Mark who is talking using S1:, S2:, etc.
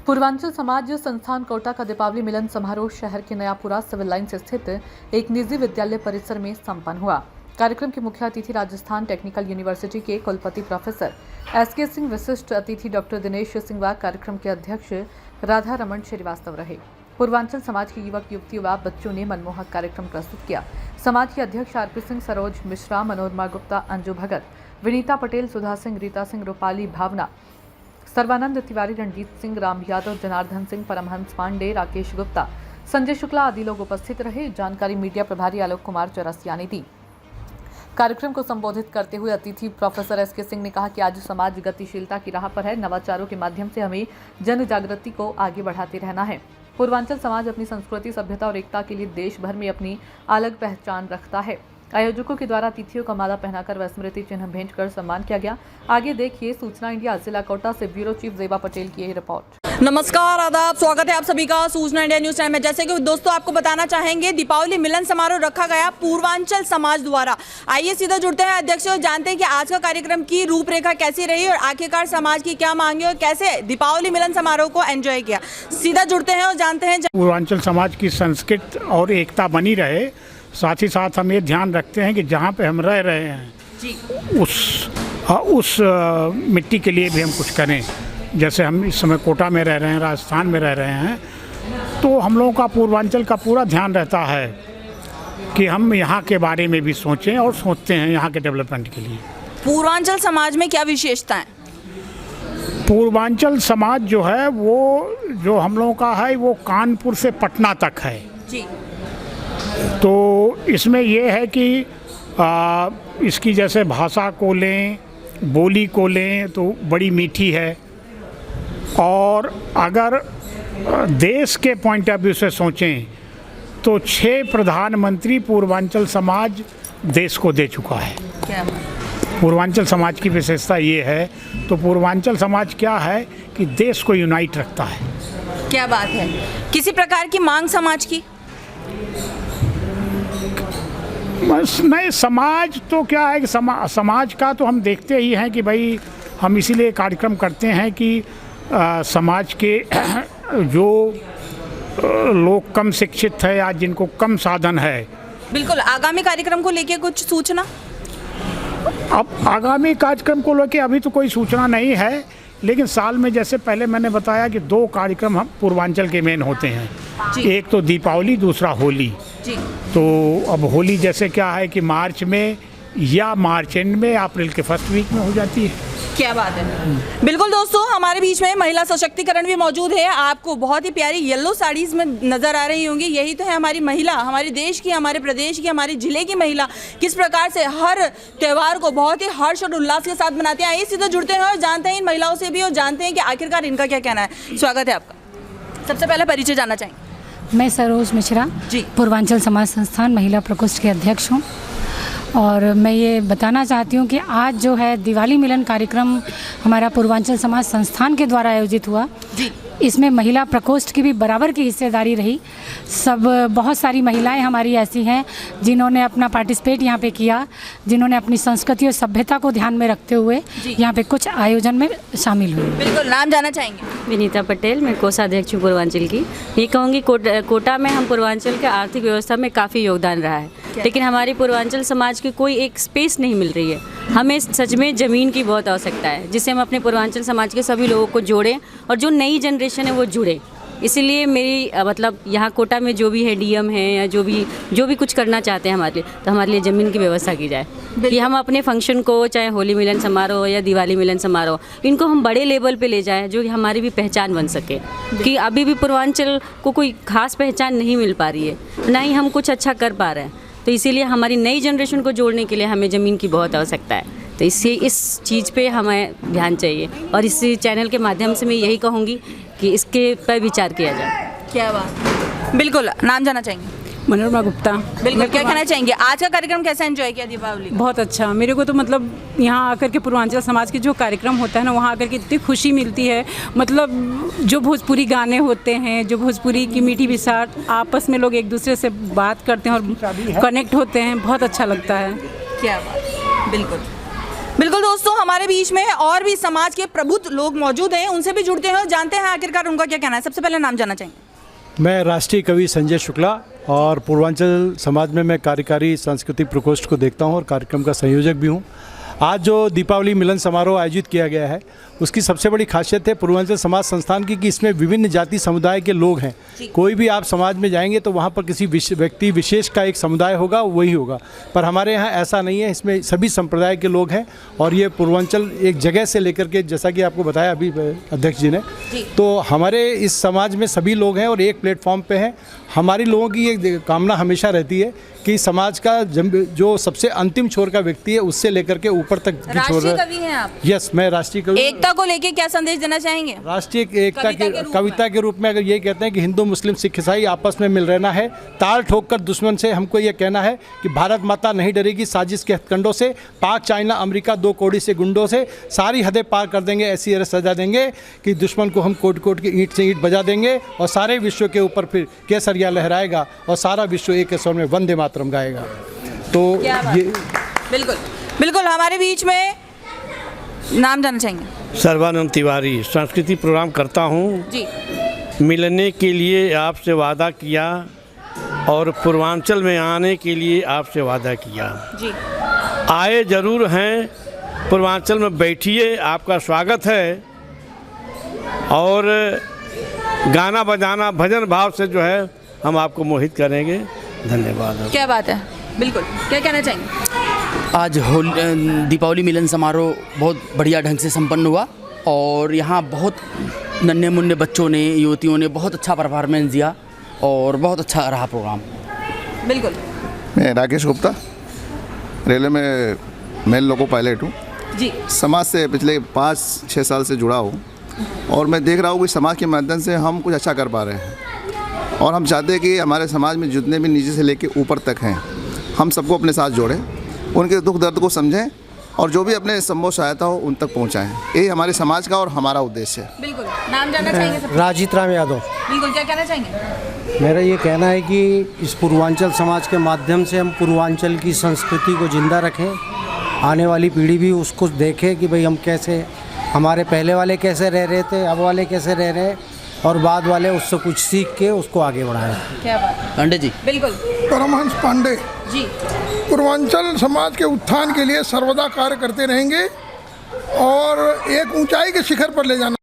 S1: पूर्वांचल समाज संस्थान कोटा का दीपावली मिलन समारोह शहर के नयापुरा सिविल लाइन्स स्थित एक निजी विद्यालय परिसर में संपन्न हुआ। कार्यक्रम के मुख्य अतिथि राजस्थान टेक्निकल यूनिवर्सिटी के कुलपति प्रोफेसर एसके सिंह, विशिष्ट अतिथि डॉक्टर दिनेश सिंह व कार्यक्रम के अध्यक्ष राधा रमन श्रीवास्तव रहे। पूर्वांचल समाज के युवक युवतियों व बच्चों ने मनमोहक कार्यक्रम प्रस्तुत किया। समाज के अध्यक्ष आरपी सिंह, सरोज मिश्रा, मनोरमा गुप्ता, अंजू भगत, विनीता पटेल, सुधा सिंह, रीता सिंह, रूपाली, भावना, सर्वानंद तिवारी, रणजीत सिंह, राम यादव, जनार्दन सिंह, परमहंस पांडे, राकेश गुप्ता, संजय शुक्ला आदि लोग उपस्थित रहे। जानकारी मीडिया प्रभारी आलोक कुमार चौरसिया ने दी। कार्यक्रम को संबोधित करते हुए अतिथि प्रोफेसर एसके सिंह ने कहा कि आज समाज गतिशीलता की राह पर है। नवाचारों के माध्यम से हमें जन जागृति को आगे बढ़ाते रहना है। पूर्वांचल समाज अपनी संस्कृति, सभ्यता और एकता के लिए देश भर में अपनी अलग पहचान रखता है। आयोजकों के द्वारा अतिथियों का माला पहनाकर व स्मृति चिन्ह भेंट कर सम्मान किया गया। आगे देखिए सूचना इंडिया जिला कोटा से ब्यूरो चीफ जेबा पटेल की यह रिपोर्ट।
S2: नमस्कार, आदाब, स्वागत है आप सभी का सूचना इंडिया न्यूज चैनल में। जैसे कि दोस्तों आपको बताना चाहेंगे, दीपावली मिलन समारोह रखा गया पूर्वांचल समाज द्वारा। आइए सीधा जुड़ते हैं अध्यक्ष और जानते हैं कि आज का कार्यक्रम की रूपरेखा कैसी रही और आखिरकार समाज की क्या मांगे और कैसे दीपावली मिलन समारोह को एंजॉय किया। सीधा जुड़ते हैं और जानते हैं।
S3: पूर्वांचल समाज की संस्कृति और एकता बनी रहे, साथ ही साथ हम ये ध्यान रखते हैं कि जहाँ पे हम रह रहे हैं
S2: जी,
S3: उस मिट्टी के लिए भी हम कुछ करें। जैसे हम इस समय कोटा में रह रहे हैं, राजस्थान में रह रहे हैं, तो हम लोगों का पूर्वांचल का पूरा ध्यान रहता है कि हम यहाँ के बारे में भी सोचें और सोचते हैं यहाँ के डेवलपमेंट के लिए।
S2: पूर्वांचल समाज में क्या विशेषता है?
S3: पूर्वांचल समाज जो है वो जो हम लोगों का है वो कानपुर से पटना तक है
S2: जी।
S3: तो इसमें यह है कि इसकी जैसे भाषा को लें, बोली को लें तो बड़ी मीठी है। और अगर देश के पॉइंट ऑफ व्यू से सोचें तो 6 प्रधानमंत्री पूर्वांचल समाज देश को दे चुका है।
S2: क्या?
S3: पूर्वांचल समाज की विशेषता ये है। तो पूर्वांचल समाज क्या है कि देश को यूनाइट रखता है।
S2: क्या बात है। किसी प्रकार की मांग समाज की?
S3: नहीं, समाज तो क्या है कि समाज का तो हम देखते ही हैं कि भाई हम इसीलिए कार्यक्रम करते हैं कि समाज के जो लोग कम शिक्षित है या जिनको कम साधन है।
S2: बिल्कुल। आगामी कार्यक्रम को लेके कुछ सूचना?
S3: अब आगामी कार्यक्रम को लेके अभी तो कोई सूचना नहीं है, लेकिन साल में जैसे पहले मैंने बताया कि 2 कार्यक्रम हम पूर्वांचल के मेन होते हैं। एक तो दीपावली, दूसरा होली
S2: जी।
S3: तो अब होली जैसे क्या है कि मार्च में या मार्च एंड में, अप्रैल के फर्स्ट वीक में हो जाती है।
S2: क्या बात है। बिल्कुल दोस्तों, हमारे बीच में महिला सशक्तिकरण भी मौजूद है। आपको बहुत ही प्यारी येलो साड़ीज में नजर आ रही होंगी। यही तो है हमारी महिला, हमारे देश की, हमारे प्रदेश की, हमारे जिले की महिला किस प्रकार से हर त्यौहार को बहुत ही हर्ष और उल्लास के साथ मनाती है। आइए सीधे जुड़ते हैं और जानते हैं इन महिलाओं से भी और जानते हैं कि आखिरकार इनका क्या कहना है। स्वागत है आपका। सबसे पहले परिचय जानना चाहेंगे।
S4: मैं सरोज मिश्रा
S2: जी,
S4: पूर्वांचल समाज संस्थान महिला प्रकोष्ठ के अध्यक्ष हूँ। और मैं ये बताना चाहती हूँ कि आज जो है दिवाली मिलन कार्यक्रम हमारा पूर्वांचल समाज संस्थान के द्वारा आयोजित हुआ
S2: जी।
S4: इसमें महिला प्रकोष्ठ की भी बराबर की हिस्सेदारी रही। बहुत सारी महिलाएं हमारी ऐसी हैं जिन्होंने अपना पार्टिसिपेट यहाँ पे किया, जिन्होंने अपनी संस्कृति और सभ्यता को ध्यान में रखते हुए यहाँ पे कुछ आयोजन में शामिल हुई।
S2: बिल्कुल। नाम जानना चाहेंगे?
S5: विनीता पटेल, मैं कोषाध्यक्ष हूँ पूर्वांचल की। ये कहूँगी कोटा में हम पूर्वांचल के आर्थिक व्यवस्था में काफ़ी योगदान रहा है, लेकिन हमारी पूर्वांचल समाज की कोई एक स्पेस नहीं मिल रही है। हमें सच में ज़मीन की बहुत आवश्यकता है जिससे हम अपने पूर्वांचल समाज के सभी लोगों को जोड़ें और जो नई जनरेशन है वो जुड़े। इसीलिए मेरी मतलब यहाँ कोटा में जो भी है डीएम है या जो भी कुछ करना चाहते हैं हमारे लिए, तो हमारे लिए ज़मीन की व्यवस्था की जाए कि हम अपने फंक्शन को, चाहे होली मिलन समारोह या दिवाली मिलन समारोह, इनको हम बड़े लेवल पे ले जाएं जो कि हमारी भी पहचान बन सके। कि अभी भी पूर्वांचल को कोई खास पहचान नहीं मिल पा रही है, ना ही हम कुछ अच्छा कर पा रहे हैं। तो इसीलिए हमारी नई जनरेशन को जोड़ने के लिए हमें ज़मीन की बहुत आवश्यकता है। तो इस चीज़ पे हमें ध्यान चाहिए और इस चैनल के माध्यम से मैं यही कहूँगी कि इसके पर विचार किया जाए।
S2: क्या बात। बिल्कुल। नाम जानना चाहेंगे?
S6: मनोरमा गुप्ता।
S2: बिल्कुल। क्या कहना चाहेंगे? आज का कार्यक्रम कैसा एंजॉय किया दीपावली?
S6: बहुत अच्छा। मेरे को तो मतलब यहाँ आकर के पूर्वांचल समाज के जो कार्यक्रम होता है ना, वहाँ आकर के इतनी खुशी मिलती है। मतलब जो भोजपुरी गाने होते हैं, जो भोजपुरी की मीठी विसार, आपस में लोग एक दूसरे से बात करते हैं और कनेक्ट होते हैं, बहुत अच्छा लगता है।
S2: क्या बात। बिल्कुल। बिल्कुल दोस्तों, हमारे बीच में और भी समाज के प्रबुद्ध लोग मौजूद हैं, उनसे भी जुड़ते हैं और जानते हैं आखिरकार उनका क्या कहना है। सबसे पहले नाम जानना चाहेंगे।
S7: मैं राष्ट्रीय कवि संजय शुक्ला और पूर्वांचल समाज में मैं कार्यकारी सांस्कृतिक प्रकोष्ठ को देखता हूं और कार्यक्रम का संयोजक भी हूं। आज जो दीपावली मिलन समारोह आयोजित किया गया है उसकी सबसे बड़ी खासियत है पूर्वांचल समाज संस्थान की कि इसमें विभिन्न जाति समुदाय के लोग हैं। कोई भी आप समाज में जाएंगे तो वहाँ पर किसी व्यक्ति विशेष का एक समुदाय होगा, वही होगा, पर हमारे यहाँ ऐसा नहीं है। इसमें सभी संप्रदाय के लोग हैं और ये पूर्वांचल एक जगह से लेकर के, जैसा कि आपको बताया अभी अध्यक्ष जी ने, तो हमारे इस समाज में सभी लोग हैं और एक प्लेटफॉर्म पे हैं। हमारी लोगों की ये कामना हमेशा रहती है कि समाज का जो सबसे अंतिम छोर का व्यक्ति है उससे लेकर के ऊपर तक की छोर।
S2: राष्ट्रीय कवि हैं आप?
S7: यस, मैं राष्ट्रीय कवि।
S2: एकता को लेके क्या संदेश देना चाहेंगे?
S7: राष्ट्रीय एकता के कविता के रूप में अगर ये कहते हैं कि हिंदू मुस्लिम सिख ईसाई आपस में मिल रहना है, ताल ठोक कर दुश्मन से हमको ये कहना है कि भारत माता नहीं डरेगी साजिश के हथकंडों से, पाक चाइना अमेरिका दो कौड़ी से गुंडों से, सारी हदें पार कर देंगे, ऐसी अरे सजा देंगे कि दुश्मन को हम कोट कोट की ईंट से ईंट बजा देंगे और सारे विश्व के ऊपर फिर केसरिया लहराएगा और सारा विश्व एक स्वर में वंदे मातरम गाएगा। तो ये
S2: बिल्कुल बिल्कुल, हमारे बीच में नाम जानना चाहेंगे।
S8: सर्वानंद तिवारी, सांस्कृतिक प्रोग्राम करता हूँ
S2: जी।
S8: मिलने के लिए आपसे वादा किया और पूर्वांचल में आने के लिए आपसे वादा किया
S2: जी।
S8: आए ज़रूर हैं, पूर्वांचल में बैठिए, आपका स्वागत है। और गाना बजाना भजन भाव से जो है हम आपको मोहित करेंगे। धन्यवाद।
S2: क्या बात है, बिल्कुल, क्या कहना चाहेंगे?
S9: आज दीपावली मिलन समारोह बहुत बढ़िया ढंग से संपन्न हुआ और यहाँ बहुत नन्हे मुन्ने बच्चों ने, युवतियों ने बहुत अच्छा परफॉर्मेंस दिया और बहुत अच्छा रहा प्रोग्राम।
S2: बिल्कुल।
S10: मैं राकेश गुप्ता, रेलवे में मेल लोको पायलट हूँ
S2: जी।
S10: समाज से पिछले 5-6 साल से जुड़ा हूँ और मैं देख रहा हूँ कि समाज के माध्यम से हम कुछ अच्छा कर पा रहे हैं और हम चाहते हैं कि हमारे समाज में जितने भी नीचे से लेकर ऊपर तक हैं, हम सबको अपने साथ जोड़ें, उनके दुख दर्द को समझें और जो भी अपने संभव सहायता हो उन तक पहुंचाएं। यही हमारे समाज का और हमारा उद्देश्य है।
S2: बिल्कुल। नाम जानना चाहेंगे सबसे?
S11: राजीत राम यादव।
S2: बिल्कुल, क्या कहना चाहेंगे?
S11: मेरा ये कहना है कि इस पूर्वांचल समाज के माध्यम से हम पूर्वांचल की संस्कृति को जिंदा रखें, आने वाली पीढ़ी भी उसको देखे कि भाई हम कैसे, हमारे पहले वाले कैसे रह रहे थे, अब वाले कैसे रह रहे हैं और बाद वाले उससे कुछ सीख के उसको आगे बढ़ाएं।
S2: क्या बात है,
S9: पांडे जी।
S2: बिल्कुल।
S12: परमहंस पांडे
S2: जी।
S12: पूर्वांचल समाज के उत्थान के लिए सर्वदा कार्य करते रहेंगे और एक ऊंचाई के शिखर पर ले जाना